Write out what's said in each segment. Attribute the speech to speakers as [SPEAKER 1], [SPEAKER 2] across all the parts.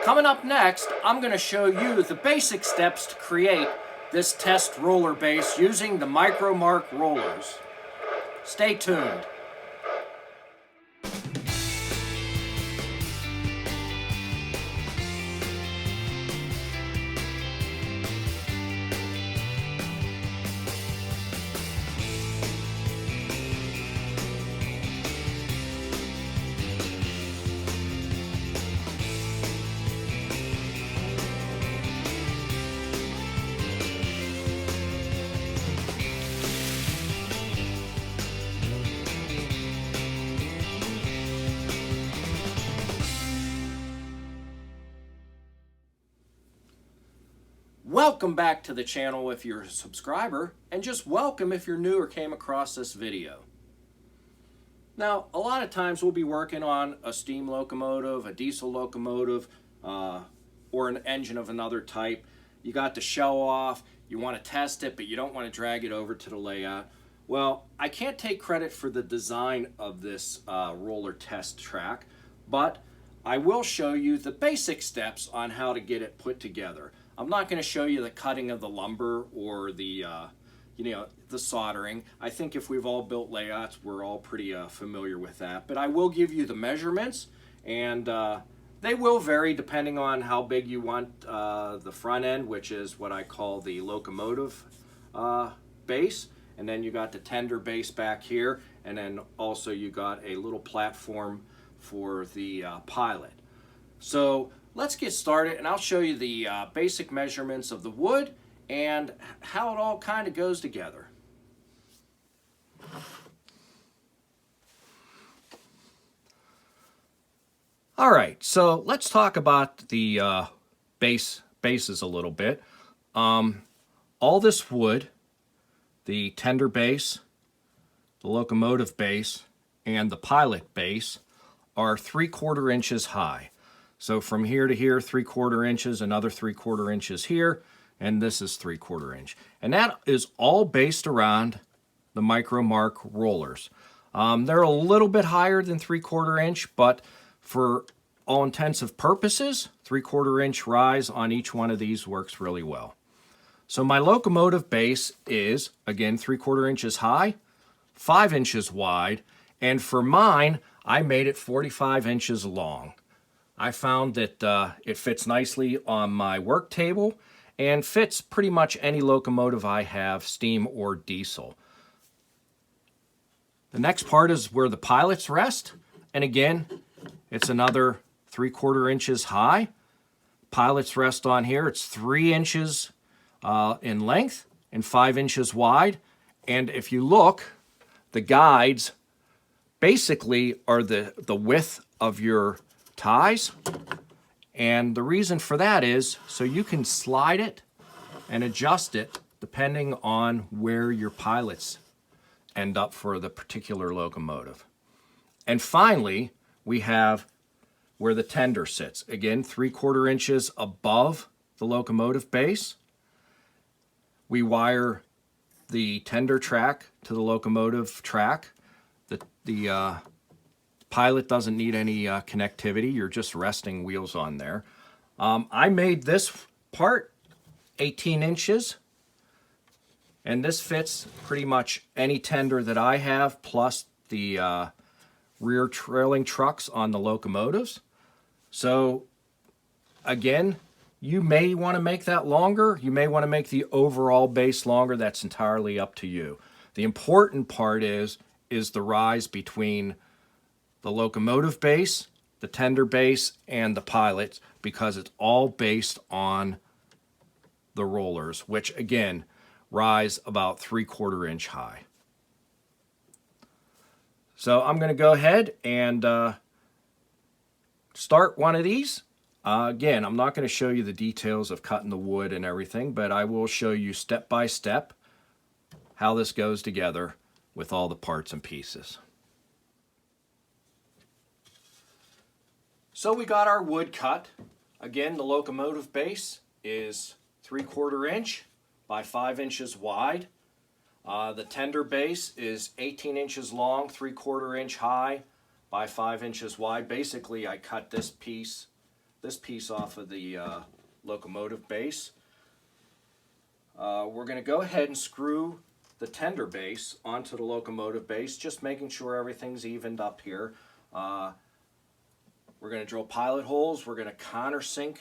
[SPEAKER 1] Coming up next, I'm going to show you the basic steps to create this test roller base using the Micromark rollers. Stay tuned. Welcome back to the channel if you're a subscriber, and just welcome if you're new or came across this video. Now, a lot of times we'll be working on a steam locomotive, a diesel locomotive, or an engine of another type. You got the show off, you want to test it, but you don't want to drag it over to the layout. Well, I can't take credit for the design of this roller test track, but I will show you the basic steps on how to get it put together. I'm not going to show you the cutting of the lumber or the, the soldering. I think if we've all built layouts, we're all pretty familiar with that. But I will give you the measurements, and they will vary depending on how big you want the front end, which is what I call the locomotive base. And then you got the tender base back here, and then also you got a little platform for the pilot. So let's get started, and I'll show you the basic measurements of the wood and how it all kind of goes together. All right, so let's talk about the bases a little bit. All this wood, the tender base, the locomotive base, and the pilot base are 3/4 inches high. So from here to here, 3/4 inches, another 3/4 inches here, and this is 3/4 inch. And that is all based around the Micromark rollers. They're a little bit higher than 3/4 inch, but for all intensive purposes, 3/4 inch rise on each one of these works really well. So my locomotive base is, again, 3/4 inches high, 5 inches wide, and for mine, I made it 45 inches long. I found that it fits nicely on my work table and fits pretty much any locomotive I have, steam or diesel. The next part is where the pilots rest, and again, it's another 3/4 inches high. Pilots rest on here. It's 3 inches in length and 5 inches wide. And if you look, the guides basically are the width of your ties, and the reason for that is so you can slide it and adjust it depending on where your pilots end up for the particular locomotive. And finally, we have where the tender sits. Again, 3/4 inches above the locomotive base. We wire the tender track to the locomotive track. The pilot doesn't need any connectivity. You're just resting wheels on there. I made this part 18 inches, and this fits pretty much any tender that I have, plus the rear trailing trucks on the locomotives. So again, you may want to make that longer. You may want to make the overall base longer. That's entirely up to you. The important part is the rise between the locomotive base, the tender base, and the pilot, because it's all based on the rollers, which again rise about 3/4 inch high. So I'm going to go ahead and start one of these. Again, I'm not going to show you the details of cutting the wood and everything, but I will show you step by step how this goes together with all the parts and pieces. So we got our wood cut. Again, the locomotive base is 3/4 inch by 5 inches wide. The tender base is 18 inches long, 3/4 inch high by 5 inches wide. Basically, I cut this piece this piece off of the locomotive base. We're going to go ahead and screw the tender base onto the locomotive base, just making sure everything's evened up here. We're going to drill pilot holes. We're going to countersink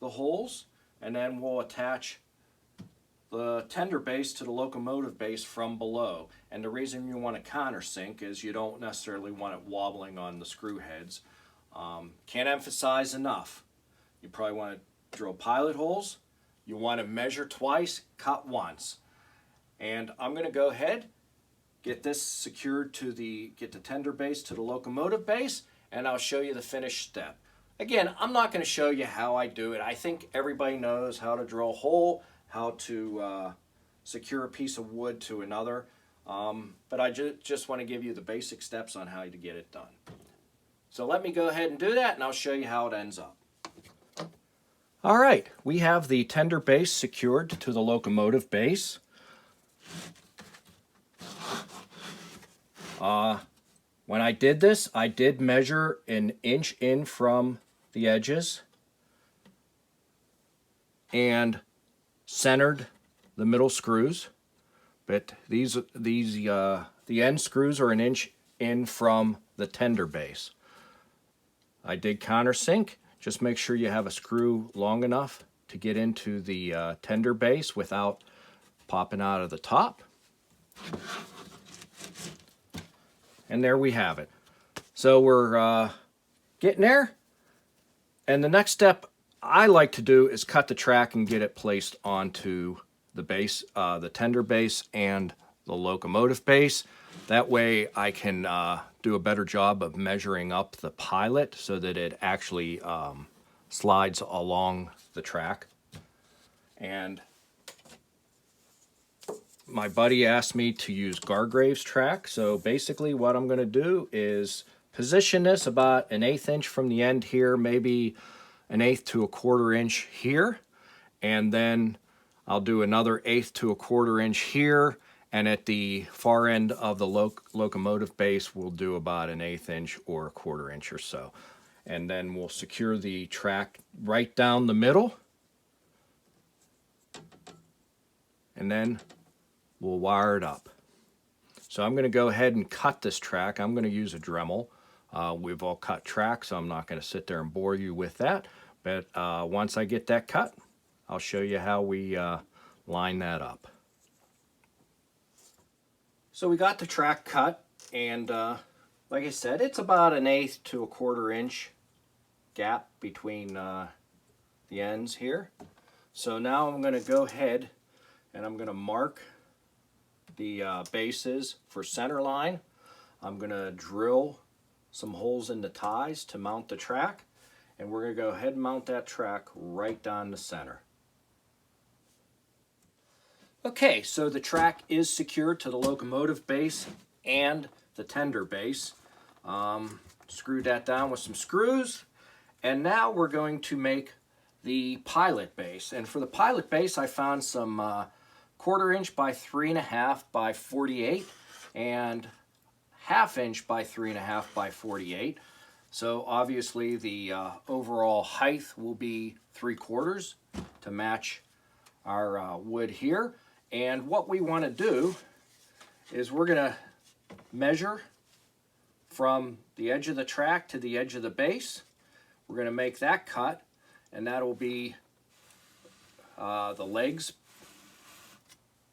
[SPEAKER 1] the holes, and then we'll attach the tender base to the locomotive base from below. And the reason you want to countersink is you don't necessarily want it wobbling on the screw heads. Can't emphasize enough. You probably want to drill pilot holes. You want to measure twice, cut once. And I'm going to go ahead, get this secured to get the tender base to the locomotive base, and I'll show you the finished step. Again, I'm not going to show you how I do it. I think everybody knows how to drill a hole, how to secure a piece of wood to another, but I just want to give you the basic steps on how to get it done. So let me go ahead and do that, and I'll show you how it ends up. All right, we have the tender base secured to the locomotive base. When I did this, I did measure an inch in from the edges and centered the middle screws, but the end screws are an inch in from the tender base. I did countersink. Just make sure you have a screw long enough to get into the tender base without popping out of the top. And there we have it. So we're getting there. And the next step I like to do is cut the track and get it placed onto the base, the tender base and the locomotive base. That way I can do a better job of measuring up the pilot so that it actually slides along the track. And my buddy asked me to use Gargrave's track, so basically what I'm going to do is position this about 1/8 inch from the end here, maybe 1/8 to 1/4 inch here, and then I'll do another 1/8 to 1/4 inch here, and at the far end of the locomotive base we'll do about 1/8 inch or 1/4 inch or so. And then we'll secure the track right down the middle, and then we'll wire it up. So I'm going to go ahead and cut this track. I'm going to use a Dremel. We've all cut tracks, so I'm not going to sit there and bore you with that. But once I get that cut, I'll show you how we line that up. So we got the track cut, and like I said, it's about 1/8 to 1/4 inch gap between the ends here. So now I'm going to go ahead and I'm going to mark the bases for center line. I'm going to drill some holes in the ties to mount the track, and we're going to go ahead and mount that track right down the center. Okay, so the track is secured to the locomotive base and the tender base. Screwed that down with some screws, and now we're going to make the pilot base. And for the pilot base I found some 1/4 inch by 3.5 by 48 and 1/2 inch by 3.5 by 48. So obviously the overall height will be 3/4 to match our wood here. And what we want to do is we're going to measure from the edge of the track to the edge of the base. We're going to make that cut, and that'll be the legs,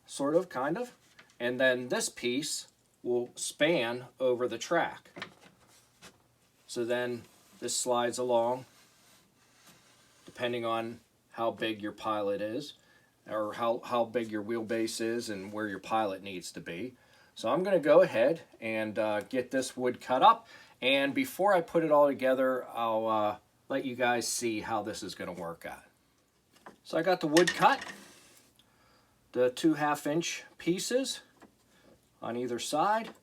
[SPEAKER 1] sort of, kind of. And then this piece will span over the track. So then this slides along, depending on how big your pilot is, or how big your wheelbase is and where your pilot needs to be. So I'm going to go ahead and get this wood cut up, and before I put it all together I'll let you guys see how this is going to work out. So I got the wood cut, the 2 1/2 inch pieces on either side,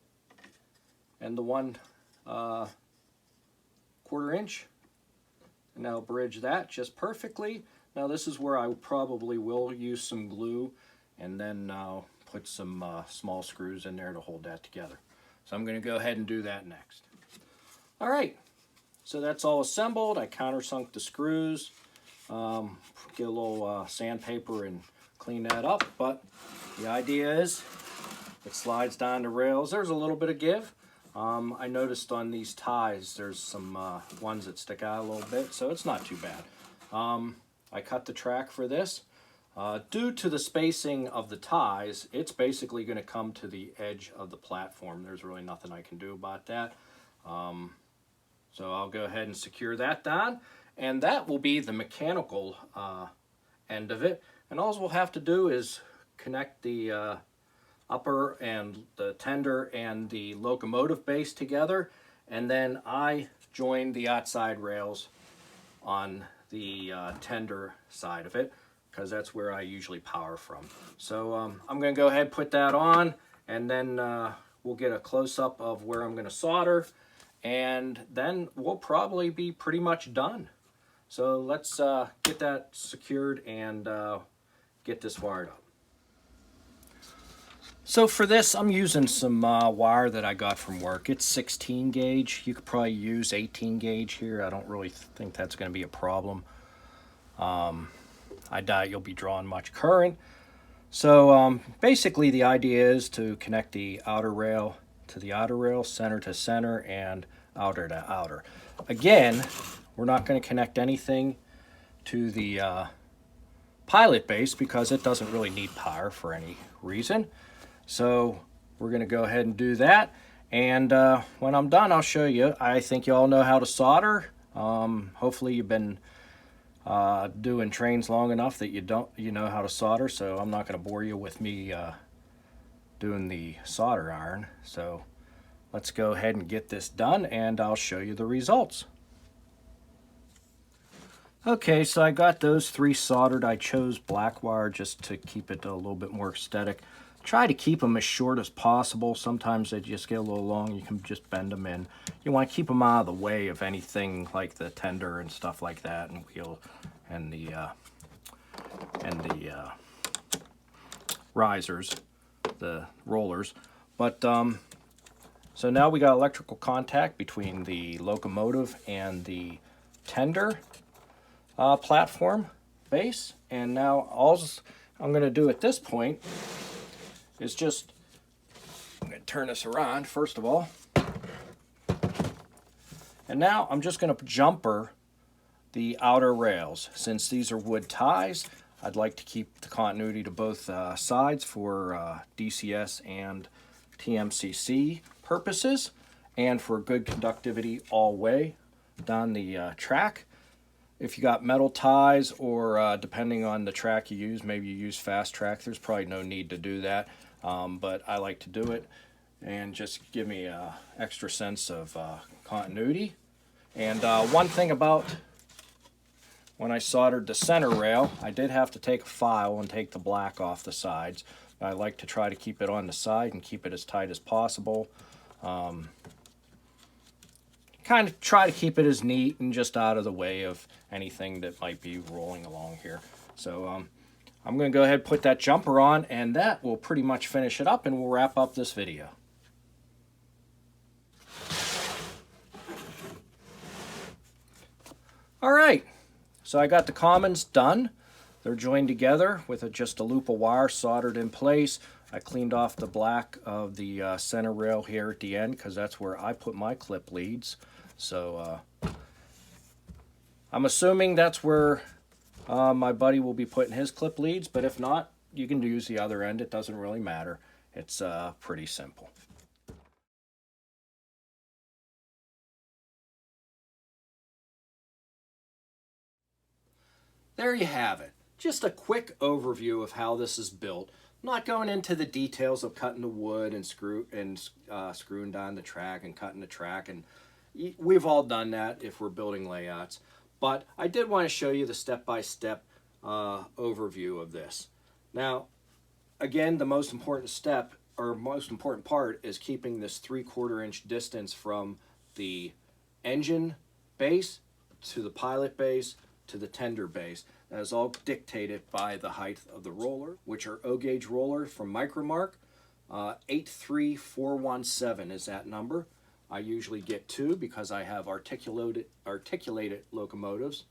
[SPEAKER 1] and the 1 1/4 inch, and I'll bridge that just perfectly. Now this is where I probably will use some glue, and then I'll put some small screws in there to hold that together. So I'm going to go ahead and do that next. All right, So that's all assembled. I countersunk the screws. Get a little sandpaper and clean that up. But the idea is it slides down the rails. There's a little bit of give. I noticed on these ties there's some ones that stick out a little bit, so it's not too bad. I cut the track for this. Due to the spacing of the ties, it's basically going to come to the edge of the platform. There's really nothing I can do about that. So I'll go ahead and secure that down, and that will be the mechanical end of it. And all we'll have to do is connect the upper and the tender and the locomotive base together, and then I join the outside rails on the tender side of it, because that's where I usually power from. So I'm going to go ahead and put that on, and then we'll get a close-up of where I'm going to solder, and then we'll probably be pretty much done. So let's get that secured and get this wired up. So for this, I'm using some wire that I got from work. It's 16 gauge. You could probably use 18 gauge here. I don't really think that's going to be a problem. I doubt you'll be drawing much current. So basically the idea is to connect the outer rail to the outer rail, center to center, and outer to outer. Again, we're not going to connect anything to the pilot base because it doesn't really need power for any reason. So we're going to go ahead and do that, and when I'm done I'll show you. I think you all know how to solder. Hopefully you've been doing trains long enough that you know how to solder, so I'm not going to bore you with me doing the solder iron. So let's go ahead and get this done, and I'll show you the results. Okay, so I got those three soldered. I chose black wire just to keep it a little bit more aesthetic. Try to keep them as short as possible. Sometimes they just get a little long. You can just bend them in. You want to keep them out of the way of anything like the tender and stuff like that, and wheel and the risers, the rollers. But so now we got electrical contact between the locomotive and the tender platform base, and now all I'm going to do at this point is just, I'm going to turn this around first of all, and now I'm just going to jumper the outer rails. Since these are wood ties, I'd like to keep the continuity to both sides for DCS and TMCC purposes, and for good conductivity all way down the track. If you got metal ties, or depending on the track you use, maybe you use fast track, there's probably no need to do that. But I like to do it and just give me an extra sense of continuity. And one thing about when I soldered the center rail, I did have to take a file and take the black off the sides. But I like to try to keep it on the side and keep it as tight as possible. Kind of try to keep it as neat and just out of the way of anything that might be rolling along here. So I'm going to go ahead and put that jumper on, and that will pretty much finish it up, and we'll wrap up this video. All right, so I got the commons done. They're joined together with just a loop of wire soldered in place. I cleaned off the black of the center rail here at the end because that's where I put my clip leads. So I'm assuming that's where my buddy will be putting his clip leads, but if not, you can use the other end. It doesn't really matter. It's pretty simple. There you have it. Just a quick overview of how this is built. I'm not going into the details of cutting the wood and screwing down the track and cutting the track, and we've all done that if we're building layouts. But I did want to show you the step-by-step overview of this. Now, again, the most important step, or most important part, is keeping this 3/4 inch distance from the engine base to the pilot base to the tender base. That is all dictated by the height of the roller, which are O-gauge rollers from Micromark. 83417 is that number. I usually get 2 because I have articulated locomotives,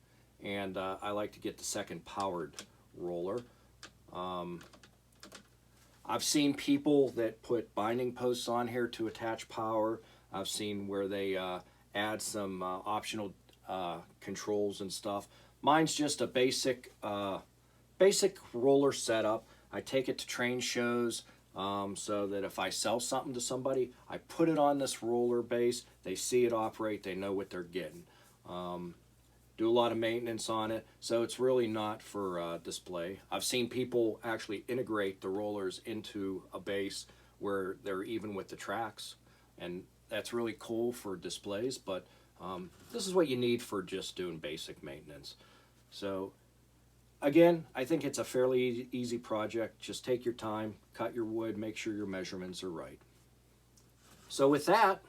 [SPEAKER 1] and I like to get the second powered roller. I've seen people that put binding posts on here to attach power. I've seen where they add some optional controls and stuff. Mine's just a basic roller setup. I take it to train shows so that if I sell something to somebody, I put it on this roller base. They see it operate. They know what they're getting. Do a lot of maintenance on it, so it's really not for display. I've seen people actually integrate the rollers into a base where they're even with the tracks, and that's really cool for displays, but this is what you need for just doing basic maintenance. So again, I think it's a fairly easy project. Just take your time, cut your wood, make sure your measurements are right. So with that,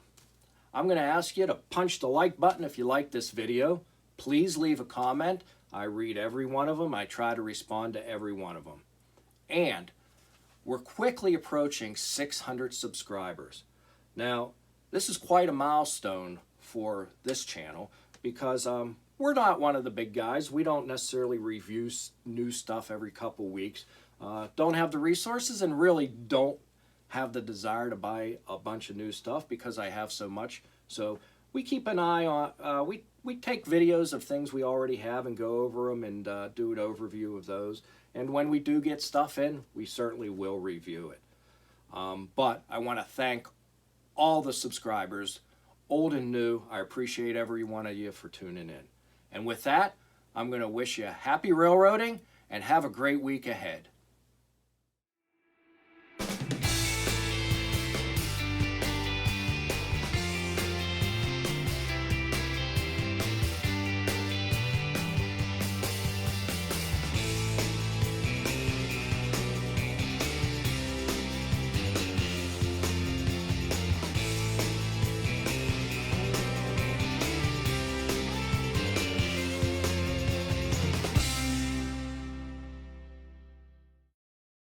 [SPEAKER 1] I'm going to ask you to punch the like button if you like this video. Please leave a comment. I read every one of them. I try to respond to every one of them. And we're quickly approaching 600 subscribers. Now, this is quite a milestone for this channel because we're not one of the big guys. We don't necessarily review new stuff every couple weeks. Don't have the resources and really don't have the desire to buy a bunch of new stuff because I have so much. So we keep an eye on, we take videos of things we already have and go over them and do an overview of those. And when we do get stuff in, we certainly will review it. But I want to thank all the subscribers, old and new. I appreciate every one of you for tuning in. And with that, I'm going to wish you happy railroading and have a great week ahead.